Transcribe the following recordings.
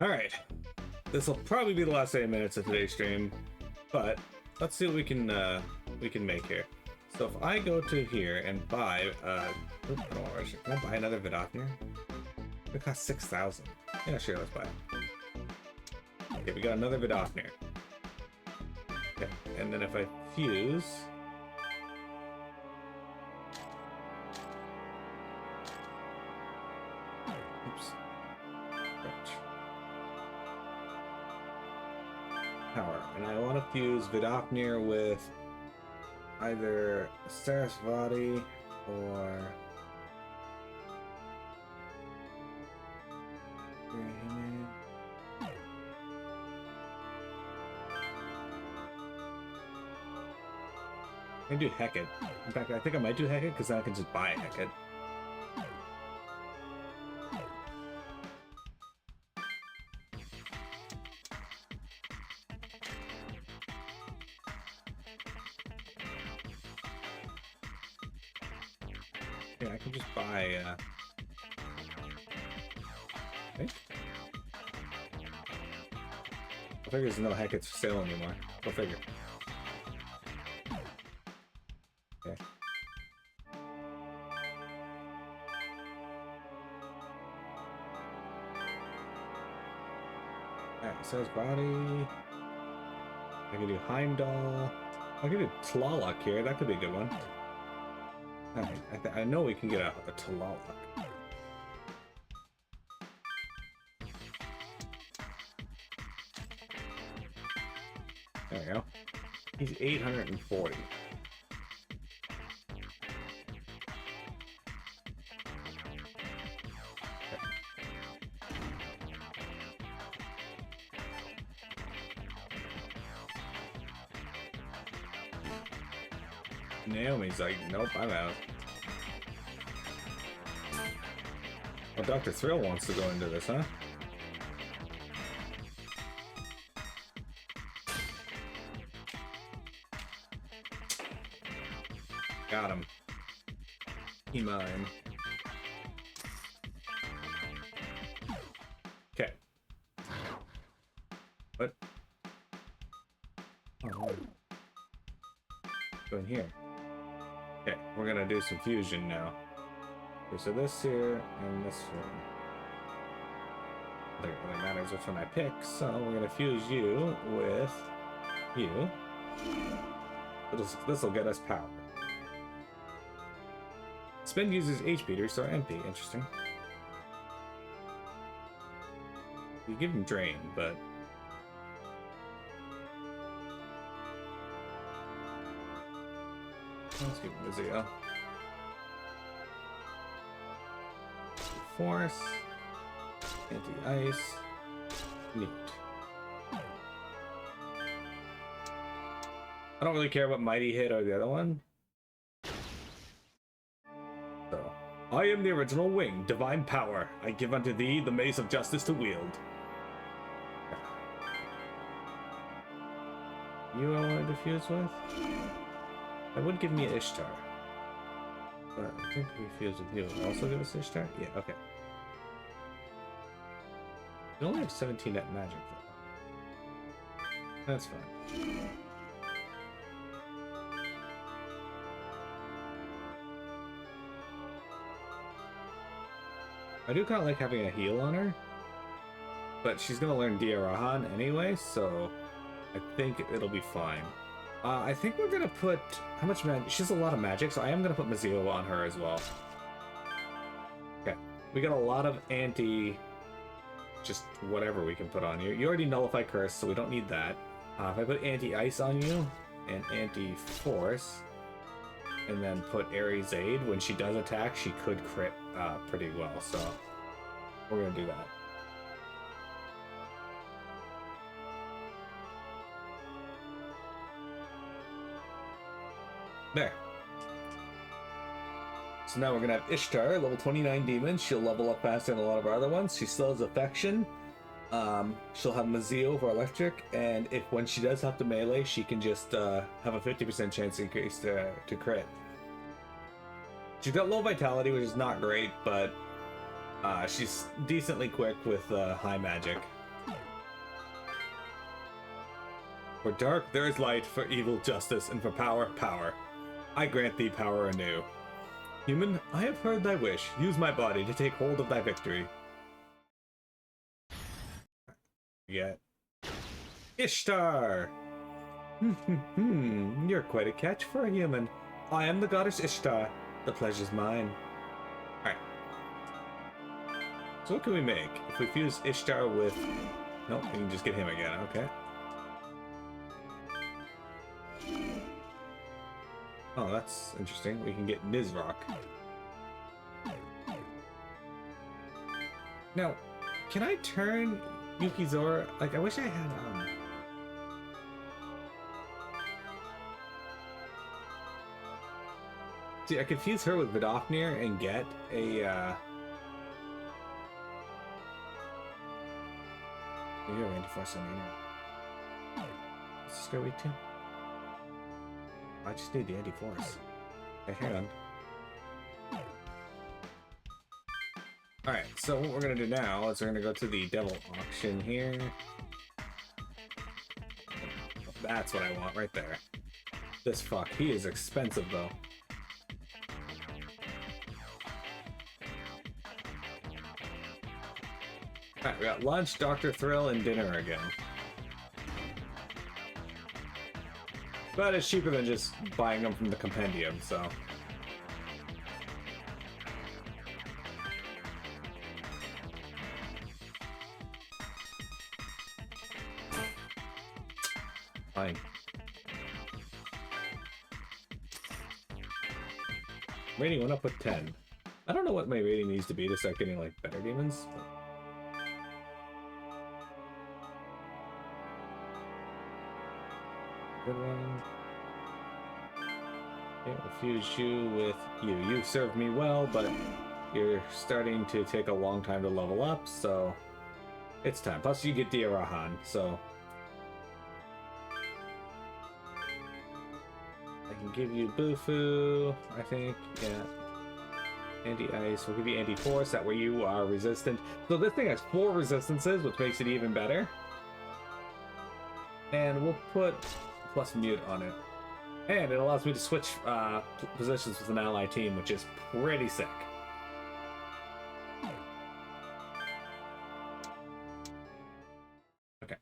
Alright. This will probably be the last 8 minutes of today's stream, but let's see what we can make here. So if I go to here and buy can I buy another Vidofnir? It costs 6,000. Yeah, sure, let's buy it. Okay, we got another Vidofnir. Okay, and then if I fuse, oops, power, and I want to fuse Vidofnir with either Sarasvati or I can do Hecate. In fact, I think I might do Hecate because then I can just buy a Hecate. Yeah, I can just buy, okay. I figure there's no Hecates for sale anymore. Go figure. Okay. Alright, so his body. I can do Heimdall. I can do Tlaloc here. That could be a good one. Alright, I know we can get a Tlaloc. There we go. He's 840. Naomi's like, nope, I'm out. Well, Dr. Thrill wants to go into this, huh? Got him. He mine. Okay. What? Oh. Go in here. Okay, we're gonna do some fusion now. Okay, so this here and this one. I think it really matters which one I pick, so we're gonna fuse you with you. This will get us power. Spin uses HP to restore MP. Interesting. You give him drain, but let's give him a Zio. Force, anti-ice, neat. I don't really care about Mighty Hit or the other one. So, I am the original wing, divine power. I give unto thee the mace of justice to wield. You I wanted to fuse with? That would give me Ishtar. But I think we fuse with you. It'll also give us Ishtar? Yeah, okay. We only have 17 net magic though. That's fine. I do kind of like having a heal on her. But she's going to learn Dia Rahan anyway, so I think it'll be fine. I think we're gonna put... How much magic? She has a lot of magic, so I am gonna put Mazio on her as well. Okay. We got a lot of anti... Just whatever we can put on you. You already nullify Curse, so we don't need that. If I put anti-ice on you, and anti-force, and then put Ares Aid, when she does attack, she could crit pretty well, so... We're gonna do that. There. So now we're gonna have Ishtar, level 29 demon. She'll level up faster than a lot of our other ones. She still has affection. She'll have Mazio for electric, and if when she does have to melee, she can just have a 50% chance increase to crit. She's got low vitality, which is not great, but she's decently quick with high magic. For dark there is light, for evil justice, and for power, power. I grant thee power anew. Human, I have heard thy wish. Use my body to take hold of thy victory. Get Ishtar! You're quite a catch for a human. I am the goddess Ishtar. The pleasure's mine. Alright. So what can we make? If we fuse Ishtar with... Nope, we can just get him again, okay. Oh, that's interesting. We can get Nizrock. Now, can I turn Yukizora? Like, I wish I had, See, I could fuse her with Vidofnir and get a, Maybe a Anti-Force on me. What's this go weak to? I just need the Anti-Force. Okay, hang on. Alright, so what we're gonna do now is we're gonna go to the Devil Auction here. That's what I want right there. This fuck, he is expensive though. Alright, we got lunch, Dr. Thrill, and dinner again. But it's cheaper than just buying them from the compendium, so... Fine. Rating went up with 10. I don't know what my rating needs to be to start getting, like, better demons. But... Good one. Okay, we'll fuse you with you. You served me well, but you're starting to take a long time to level up, so it's time. Plus you get Diarahan, so I can give you Bufu, I think, yeah. Anti-Ice, we'll give you Anti-Force, that way you are resistant. So this thing has 4 resistances, which makes it even better. And we'll put plus mute on it. And it allows me to switch positions with an ally team, which is pretty sick. Okay.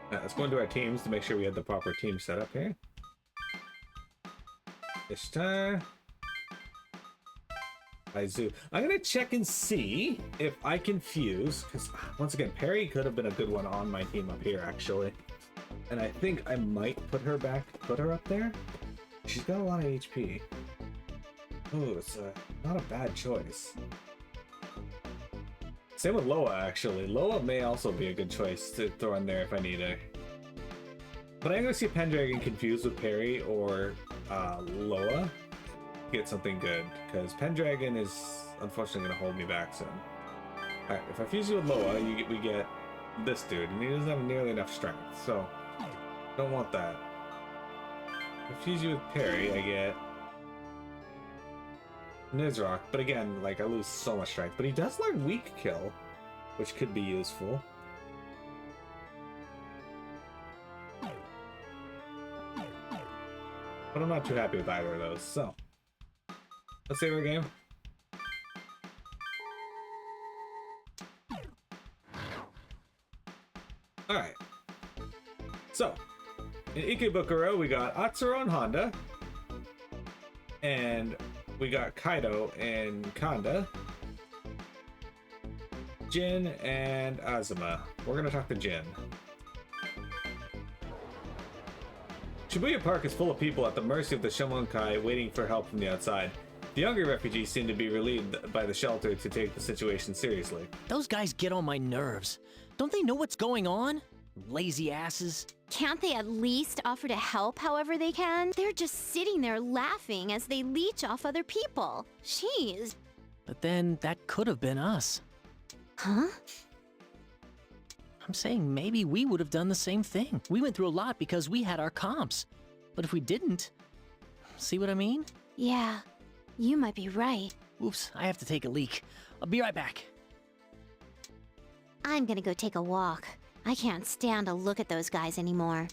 Now, let's go into our teams to make sure we have the proper team set up here. This time. Zoo. I'm gonna check and see if I can fuse, because once again, Perry could have been a good one on my team up here actually, and I think I might put her up there. She's got a lot of HP. Oh, it's not a bad choice. Same with Loa actually. Loa may also be a good choice to throw in there if I need her. But I'm gonna see Pendragon confused with Perry or Loa. Get something good, because Pendragon is unfortunately going to hold me back soon. Alright, if I fuse you with Loa, we get this dude, and he doesn't have nearly enough strength, so don't want that. If I fuse you with Perry, I get Nizrock, but again, like, I lose so much strength. But he does learn Weak Kill, which could be useful. But I'm not too happy with either of those, so... Let's save our game. Alright. So, in Ikebukuro, we got Atsuro and Honda. And we got Kaido and Kanda. Jin and Azuma. We're gonna talk to Jin. Shibuya Park is full of people at the mercy of the Shomonkai waiting for help from the outside. The younger refugees seem to be relieved by the shelter to take the situation seriously. Those guys get on my nerves. Don't they know what's going on? Lazy asses. Can't they at least offer to help however they can? They're just sitting there laughing as they leech off other people. Jeez. But then that could have been us. Huh? I'm saying maybe we would have done the same thing. We went through a lot because we had our comps. But if we didn't, see what I mean? Yeah. You might be right. Oops, I have to take a leak. I'll be right back. I'm gonna go take a walk. I can't stand to look at those guys anymore.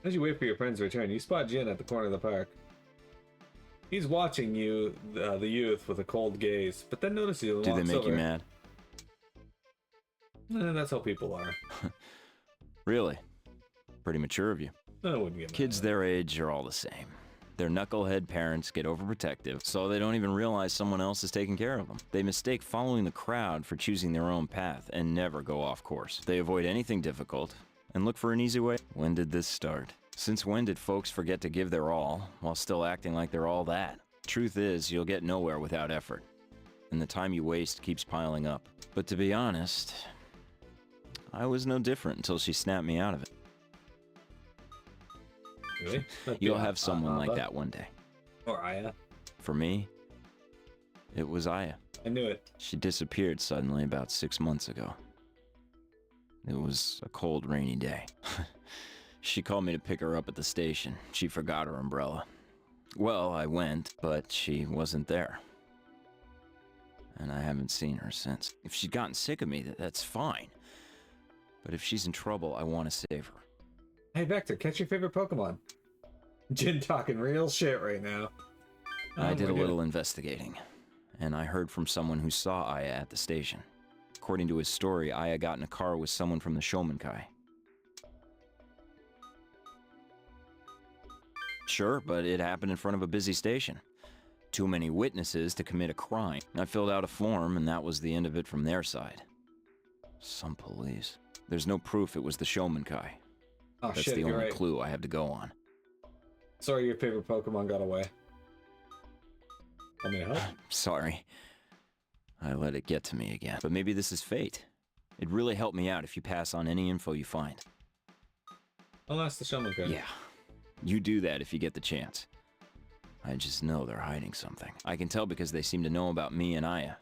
As you wait for your friends to return, you spot Jin at the corner of the park. He's watching you, the youth, with a cold gaze, but then notices you and Do they walks make over. you mad? That's how people are. Really? Pretty mature of you. I wouldn't get Kids mad. their age are all the same. Their knucklehead parents get overprotective, so they don't even realize someone else is taking care of them. They mistake following the crowd for choosing their own path and never go off course. They avoid anything difficult and look for an easy way. When did this start? Since when did folks forget to give their all while still acting like they're all that? Truth is, you'll get nowhere without effort, and the time you waste keeps piling up. But to be honest, I was no different until she snapped me out of it. Really? You'll have someone like that one day. Or Aya. For me, it was Aya. I knew it. She disappeared suddenly about 6 months ago. It was a cold, rainy day. She called me to pick her up at the station. She forgot her umbrella. Well, I went, but she wasn't there. And I haven't seen her since. If she'd gotten sick of me, that's fine. But if she's in trouble, I want to save her. Hey, Vector, catch your favorite Pokemon. Jin talking real shit right now. I did a my God. little investigating, and I heard from someone who saw Aya at the station. According to his story, Aya got in a car with someone from the Shomenkai. Sure, but it happened in front of a busy station. Too many witnesses to commit a crime. I filled out a form, and that was the end of it from their side. Some police. There's no proof it was the Shomenkai. Oh That's shit, the you're only right. clue I have to go on. Sorry your favorite Pokemon got away. Want me to help? Sorry. I let it get to me again. But maybe this is fate. It'd really help me out if you pass on any info you find. I'll ask the Shaman Code. Yeah. You do that if you get the chance. I just know they're hiding something. I can tell because they seem to know about me and Aya.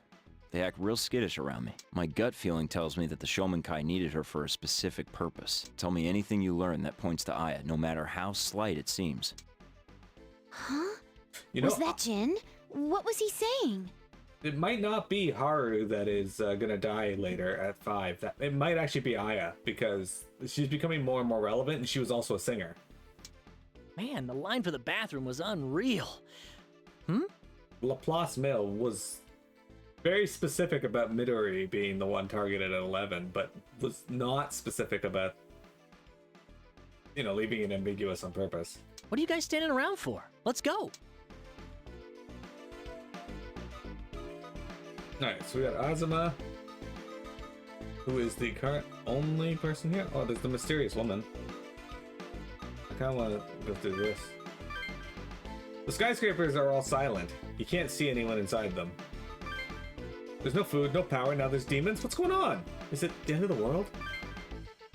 They act real skittish around me. My gut feeling tells me that the Shomenkai needed her for a specific purpose. Tell me anything you learn that points to Aya, no matter how slight it seems. Huh? You know, Was that Jin? What was he saying? it might not be Haru that is gonna die later at 5. It might actually be Aya, because she's becoming more and more relevant, and she was also a singer. Man, the line for the bathroom was unreal. Laplace Mill was very specific about Midori being the one targeted at 11, but was not specific about, leaving it ambiguous on purpose. What are you guys standing around for? Let's go. Alright, so we got Azuma, who is the current only person here. Oh, there's the mysterious woman. I kind of want to go through this. The skyscrapers are all silent. You can't see anyone inside them. There's no food, no power, now there's demons? What's going on? Is it the end of the world?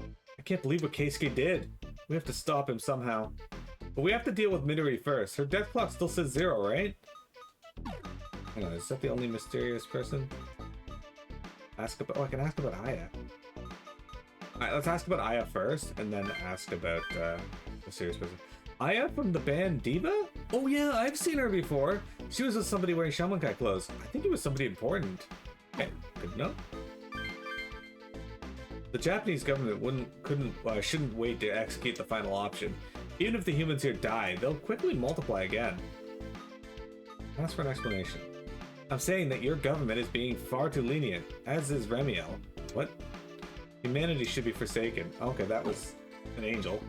I can't believe what Keisuke did. We have to stop him somehow. But we have to deal with Midori first. Her death clock still says 0, right? Hang on, is that the only mysterious person? I can ask about Aya. Alright, let's ask about Aya first, and then ask about the mysterious person. Aya from the band Diva? Oh yeah, I've seen her before. She was with somebody wearing Shamankai clothes. I think it was somebody important. Okay, good to know. The Japanese government shouldn't wait to execute the final option. Even if the humans here die, they'll quickly multiply again. Ask for an explanation. I'm saying that your government is being far too lenient, as is Remiel. What? Humanity should be forsaken. Okay, that was an angel.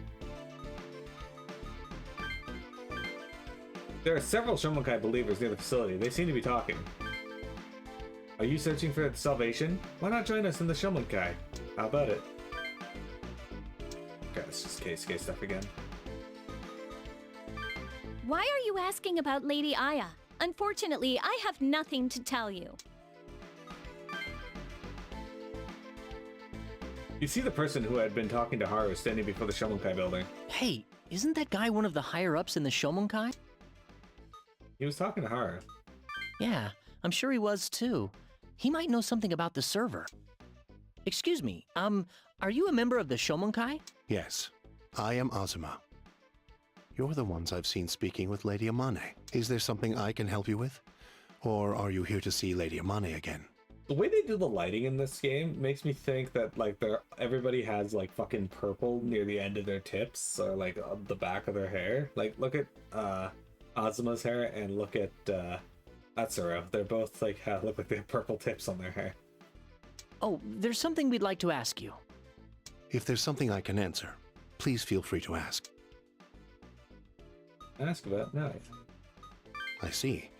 There are several Shomenkai believers near the facility. They seem to be talking. Are you searching for salvation? Why not join us in the Shomenkai? How about it? Okay, it's just Keisuke stuff again. Why are you asking about Lady Aya? Unfortunately, I have nothing to tell you. You see the person who had been talking to Haru standing before the Shomenkai building. Hey, isn't that guy one of the higher-ups in the Shomenkai? He was talking to Haru. Yeah, I'm sure he was too. He might know something about the server. Excuse me, are you a member of the Shomenkai? Yes, I am Azuma. You're the ones I've seen speaking with Lady Amane. Is there something I can help you with? Or are you here to see Lady Amane again? The way they do the lighting in this game makes me think that like everybody has like fucking purple near the end of their tips or like on the back of their hair. Like look at Azuma's hair and look at Atsuro. They're both like look like they have purple tips on their hair. Oh, there's something we'd like to ask you. If there's something I can answer, please feel free to ask. Ask about knife. I see.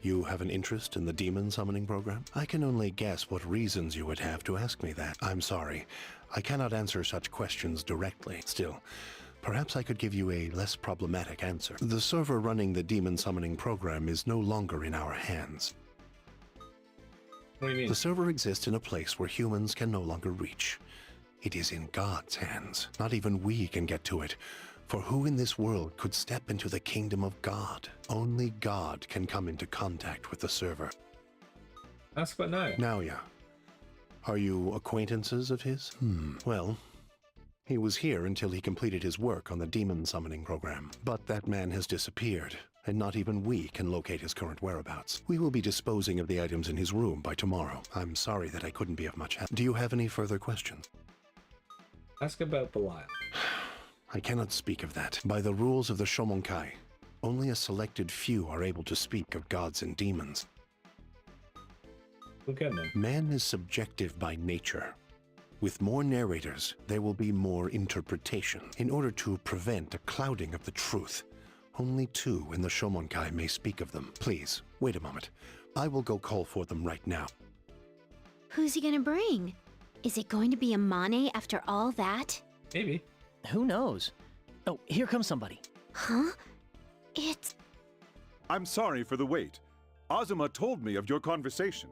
You have an interest in the demon summoning program? I can only guess what reasons you would have to ask me that. I'm sorry. I cannot answer such questions directly. Still, perhaps I could give you a less problematic answer. The server running the demon summoning program is no longer in our hands. What do you mean? The server exists in a place where humans can no longer reach. It is in God's hands. Not even we can get to it. For who in this world could step into the kingdom of God? Only God can come into contact with the server. Ask about knife. Naoya, are you acquaintances of his? Well, he was here until he completed his work on the demon summoning program. But that man has disappeared, and not even we can locate his current whereabouts. We will be disposing of the items in his room by tomorrow. I'm sorry that I couldn't be of much help. Do you have any further questions? Ask about Belial. I cannot speak of that. By the rules of the Shomonkai, only a selected few are able to speak of gods and demons. Look at them. Man is subjective by nature. With more narrators, there will be more interpretation. In order to prevent a clouding of the truth, only 2 in the Shomonkai may speak of them. Please, wait a moment. I will go call for them right now. Who's he gonna bring? Is it going to be a Mane after all that? Maybe. Who knows? Oh, here comes somebody. Huh? It's... I'm sorry for the wait. Azuma told me of your conversation.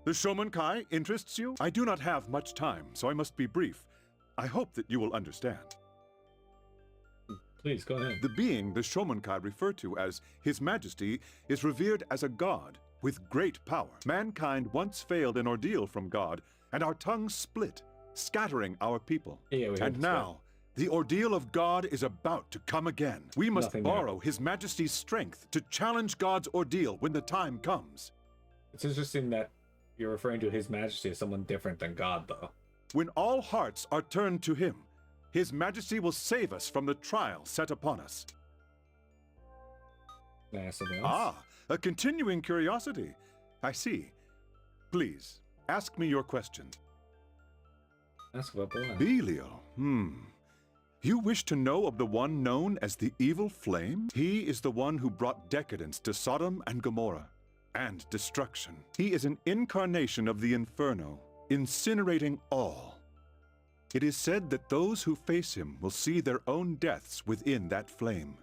The Shomonkai interests you? I do not have much time, so I must be brief. I hope that you will understand. Please, go ahead. The being the Shomonkai refer to as His Majesty is revered as a god with great power. Mankind once failed an ordeal from God, and our tongues split, scattering our people. Yeah, we heard and this now, the ordeal of God is about to come again. We must Nothing borrow His Majesty's strength to challenge God's ordeal when the time comes. It's interesting that you're referring to His Majesty as someone different than God, though. When all hearts are turned to Him, His Majesty will save us from the trial set upon us. Can I ask something else? Ah, a continuing curiosity. I see. Please, ask me your question. Ask about Belial. Belial, You wish to know of the one known as the Evil Flame? He is the one who brought decadence to Sodom and Gomorrah, and destruction. He is an incarnation of the Inferno, incinerating all. It is said that those who face him will see their own deaths within that flame.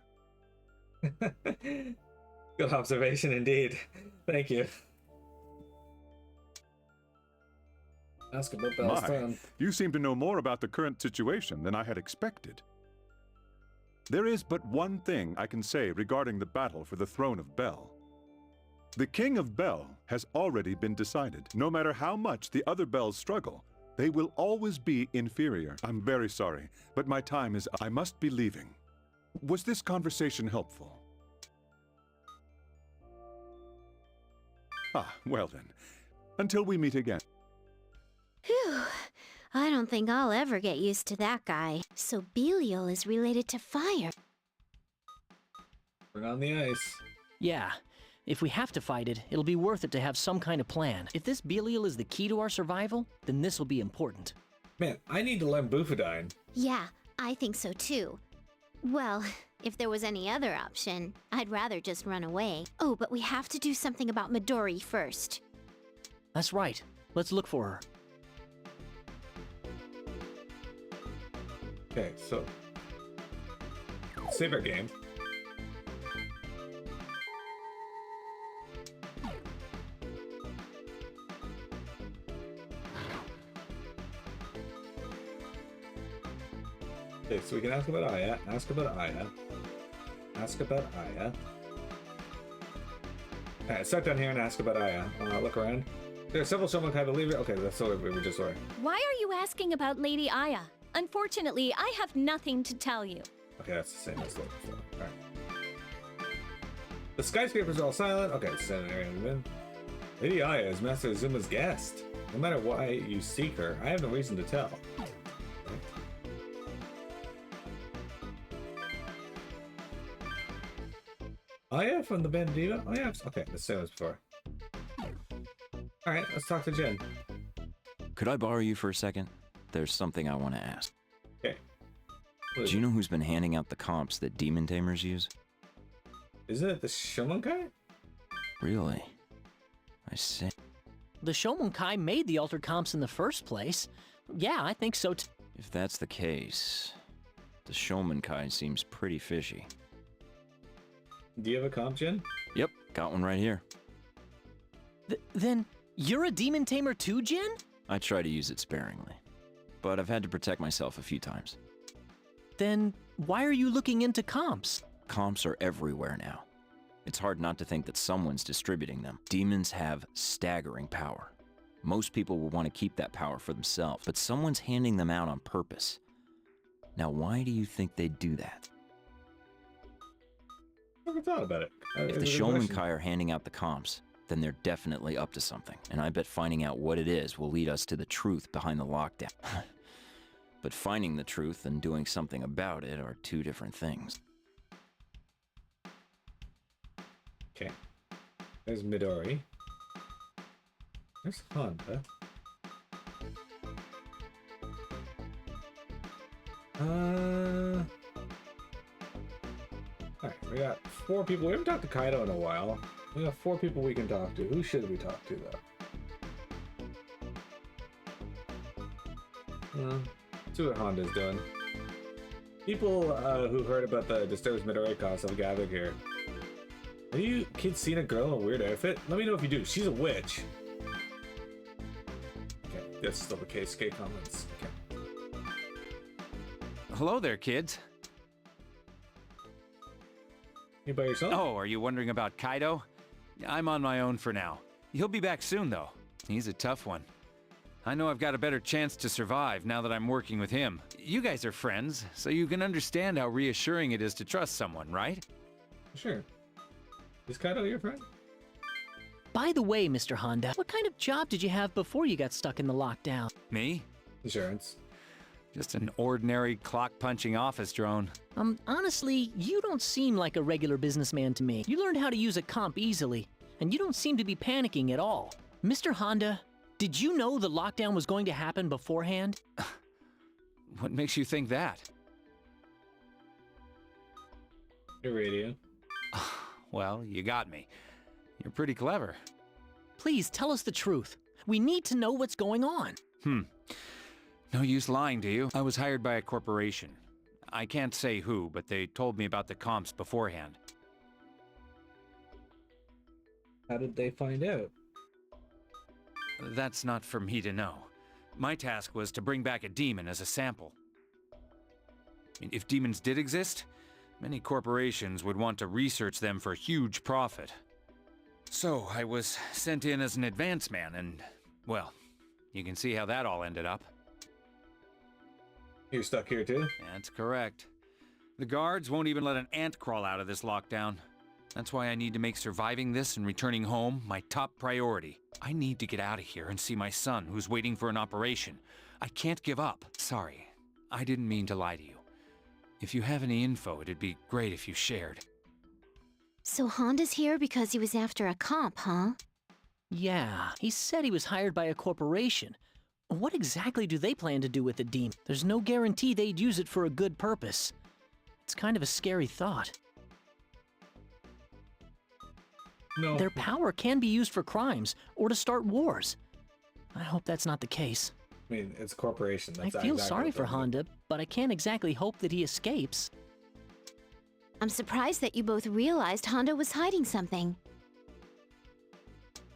Good observation indeed. Thank you. Ask about Bel's My, throne. you seem to know more about the current situation than I had expected. There is but one thing I can say regarding the battle for the throne of Bel. The king of Bel has already been decided. No matter how much the other Bels struggle, they will always be inferior. I'm very sorry, but my time is up. I must be leaving. Was this conversation helpful? Ah, well then. Until we meet again. Phew. I don't think I'll ever get used to that guy. So Belial is related to fire. Bring on the ice. Yeah, if we have to fight it, it'll be worth it to have some kind of plan. If this Belial is the key to our survival, then this will be important. Man, I need to learn Bufadine. Yeah, I think so too. Well, if there was any other option, I'd rather just run away. Oh, but we have to do something about Midori first. That's right. Let's look for her. Okay, so let's save our game. Okay, so we can ask about Aya, ask about Aya, ask about Aya. Alright, start down here and ask about Aya. Look around. There are several someone kind of leave it. Okay, that's what we were just sorry. Why are you asking about Lady Aya? Unfortunately, I have nothing to tell you. Okay, that's the same as the before. Alright. The skyscrapers are all silent. Okay, it's the same area we've been. Lady Aya is Master Azuma's guest. No matter why you seek her, I have no reason to tell. Aya from the band Diva? Oh yeah, okay, the same as before. Alright, let's talk to Jin. Could I borrow you for a second? There's something I want to ask. Okay. Do you know who's been handing out the comps that demon tamers use? Isn't it the Shomonkai? Really? I see. The Shomonkai made the altered comps in the first place. Yeah, I think so too. If that's the case, the Shomonkai seems pretty fishy. Do you have a comp, Jin? Yep, got one right here. Then you're a demon tamer too, Jin? I try to use it sparingly, but I've had to protect myself a few times. Then why are you looking into comps? Comps are everywhere now. It's hard not to think that someone's distributing them. Demons have staggering power. Most people will want to keep that power for themselves, but someone's handing them out on purpose. Now, why do you think they'd do that? Never thought about it. If the Shomonkai are handing out the comps, then they're definitely up to something. And I bet finding out what it is will lead us to the truth behind the lockdown. But finding the truth and doing something about it are two different things. Okay. There's Midori. There's Honda. Alright, we got 4 people. We haven't talked to Kaido in a while. We got 4 people we can talk to. Who should we talk to, though? Let's see what Honda's doing. People who heard about the Disturbs Midori cause have gathered here. Have you kids seen a girl in a weird outfit? Let me know if you do. She's a witch. Okay, that's still the case. K comments. Okay. Hello there, kids. You by yourself? Oh, are you wondering about Kaido? I'm on my own for now. He'll be back soon, though. He's a tough one. I know I've got a better chance to survive now that I'm working with him. You guys are friends, so you can understand how reassuring it is to trust someone, right? Sure. Is Kaido your friend? By the way, Mr. Honda, what kind of job did you have before you got stuck in the lockdown? Me? Insurance. Just an ordinary clock-punching office drone. Honestly, you don't seem like a regular businessman to me. You learned how to use a comp easily, and you don't seem to be panicking at all. Mr. Honda, did you know the lockdown was going to happen beforehand? What makes you think that? Your radio. Well, you got me. You're pretty clever. Please tell us the truth. We need to know what's going on. No use lying to you. I was hired by a corporation. I can't say who, but they told me about the comps beforehand. How did they find out? That's not for me to know. My task was to bring back a demon as a sample. If demons did exist, many corporations would want to research them for huge profit. So I was sent in as an advance man and, well, you can see how that all ended up. You're stuck here too? That's correct. The guards won't even let an ant crawl out of this lockdown. That's why I need to make surviving this and returning home my top priority. I need to get out of here and see my son, who's waiting for an operation. I can't give up. Sorry, I didn't mean to lie to you. If you have any info, it'd be great if you shared. So Honda's here because he was after a comp, huh? Yeah, he said he was hired by a corporation. What exactly do they plan to do with the demon? There's no guarantee they'd use it for a good purpose. It's kind of a scary thought. No. Their power can be used for crimes or to start wars. I hope that's not the case. I mean, it's a corporation. I That's feel exactly sorry what for they're doing. Honda, but I can't exactly hope that he escapes. I'm surprised that you both realized Honda was hiding something.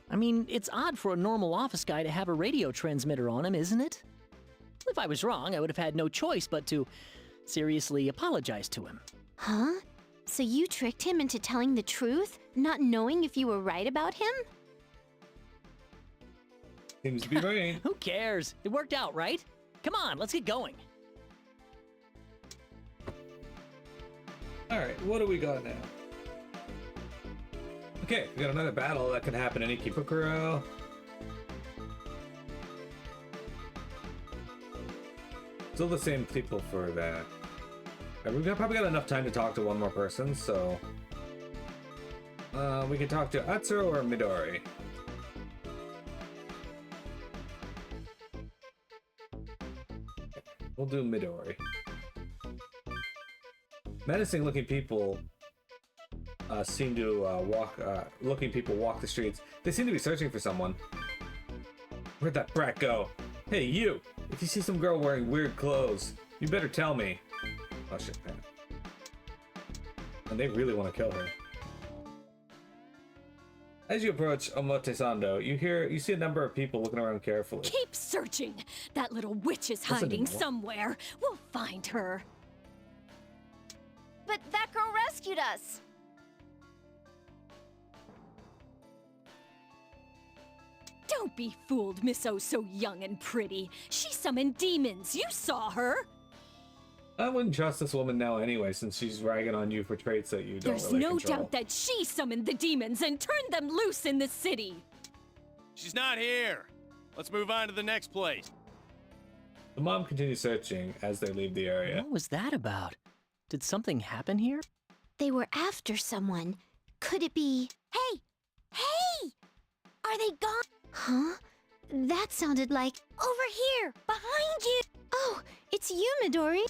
I mean, it's odd for a normal office guy to have a radio transmitter on him, isn't it? If I was wrong, I would have had no choice but to seriously apologize to him. Huh? So you tricked him into telling the truth, not knowing if you were right about him? Seems to be right. Who cares? It worked out, right? Come on, let's get going. Alright, what do we got now? Okay, we got another battle that can happen in Ikebukuro. Still the same people for that. We've probably got enough time to talk to one more person, so we can talk to Atsuro or Midori. We'll do Midori. Menacing-looking people seem to walk the streets. They seem to be searching for someone. Where'd that brat go? Hey, you! If you see some girl wearing weird clothes, you better tell me. Oh shit, man. And they really want to kill her. As you approach Omotesando, you see a number of people looking around carefully. Keep searching! That little witch is Listen to hiding me. somewhere. We'll find her. But that girl rescued us. Don't be fooled, Miss Oh so young and pretty. She summoned demons. You saw her. I wouldn't trust this woman now anyway, since she's ragging on you for traits that you don't There's really no control. doubt that she summoned the demons and turned them loose in the city. She's not here. Let's move on to the next place. The mom continues searching as they leave the area. What was that about? Did something happen here? They were after someone. Could it be... Hey! Hey! Are they gone? Huh? That sounded like... Over here! Behind you! Oh, it's you, Midori.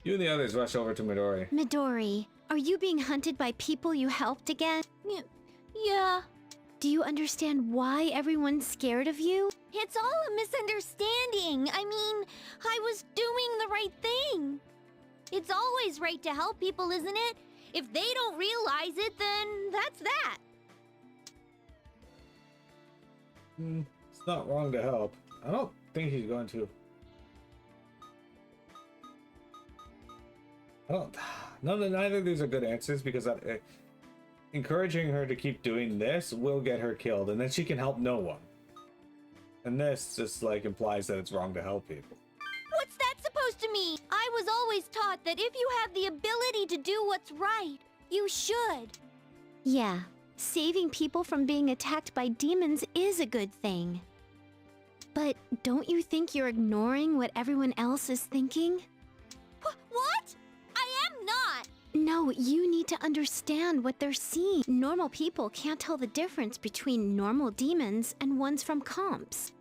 You and the others rush over to Midori. Midori, are you being hunted by people you helped again? Yeah. Do you understand why everyone's scared of you? It's all a misunderstanding. I mean, I was doing the right thing. It's always right to help people, isn't it? If they don't realize it, then that's that. It's not wrong to help. I don't think he's going to. Neither of these are good answers because encouraging her to keep doing this will get her killed, and then she can help no one. And this just like implies that it's wrong to help people. What's that supposed to mean? I was always taught that if you have the ability to do what's right, you should. Yeah, saving people from being attacked by demons is a good thing. But don't you think you're ignoring what everyone else is thinking? What? I am not. No, you need to understand what they're seeing. Normal people can't tell the difference between normal demons and ones from comps.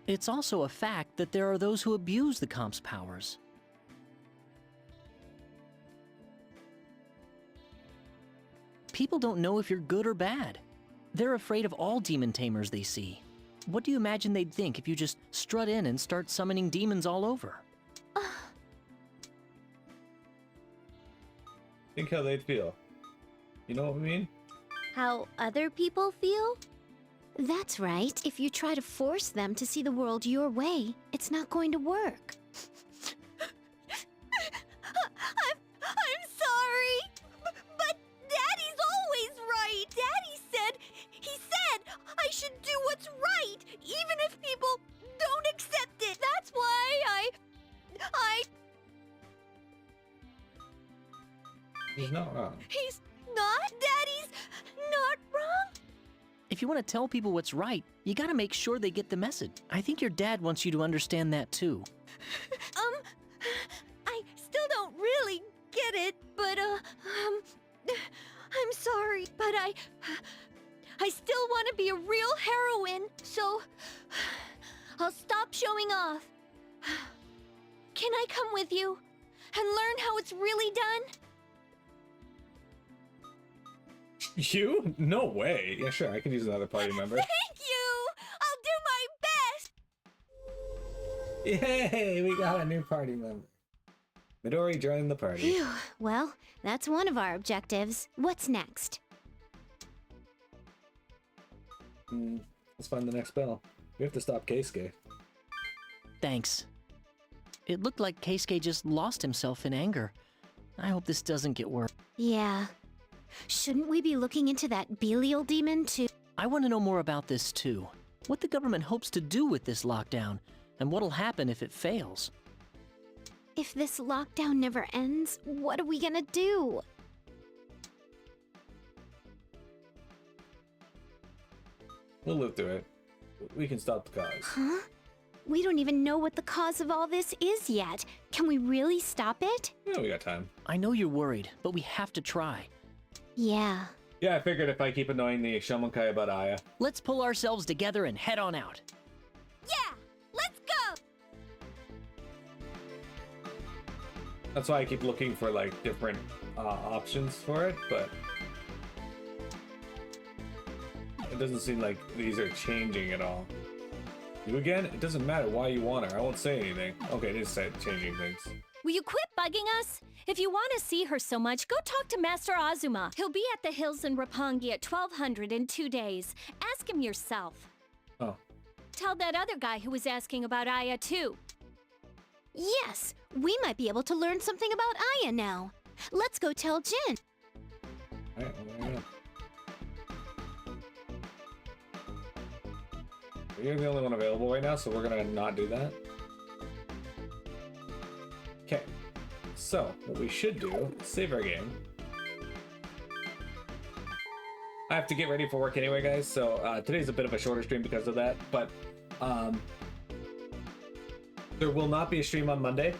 It's also a fact that there are those who abuse the comp's powers. People don't know if you're good or bad. They're afraid of all demon tamers they see. What do you imagine they'd think if you just strut in and start summoning demons all over? Think how they'd feel. You know what I mean? How other people feel? That's right. If you try to force them to see the world your way, it's not going to work. I'm sorry. But Daddy's always right. He said I should do what's right, even if people don't accept it. That's why I He's not wrong. He's not? Daddy's not wrong? If you want to tell people what's right, you gotta make sure they get the message. I think your dad wants you to understand that too. I still don't really get it, but, I'm sorry, but I still want to be a real heroine, so I'll stop showing off. Can I come with you and learn how it's really done? You? No way. Yeah, sure. I could use another party member. Thank you! I'll do my best! Yay! We got a new party member. Midori joined the party. Phew. Well, that's one of our objectives. What's next? Let's find the next bell. We have to stop Keisuke. Thanks. It looked like Keisuke just lost himself in anger. I hope this doesn't get worse. Yeah. Shouldn't we be looking into that Belial demon too? I want to know more about this too. What the government hopes to do with this lockdown, and what'll happen if it fails. If this lockdown never ends, what are we gonna do? We'll live through it. We can stop the cause. Huh? We don't even know what the cause of all this is yet. Can we really stop it? Yeah, we got time. I know you're worried, but we have to try. Yeah. Yeah, I figured if I keep annoying the Shamankai about Aya. Let's pull ourselves together and head on out. Yeah, let's go! That's why I keep looking for like different options for it, but it doesn't seem like these are changing at all. You again? It doesn't matter why you want her. I won't say anything. Okay, it is changing things. Will you quit bugging us? If you want to see her so much, go talk to Master Azuma. He'll be at the hills in Roppongi at 1200 in 2 days. Ask him yourself. Oh. Tell that other guy who was asking about Aya too. Yes, we might be able to learn something about Aya now. Let's go tell Jin. Alright, well, you're the only one available right now, so we're gonna not do that. Okay, so what we should do is save our game. I have to get ready for work anyway, guys, so today's a bit of a shorter stream because of that, but there will not be a stream on Monday.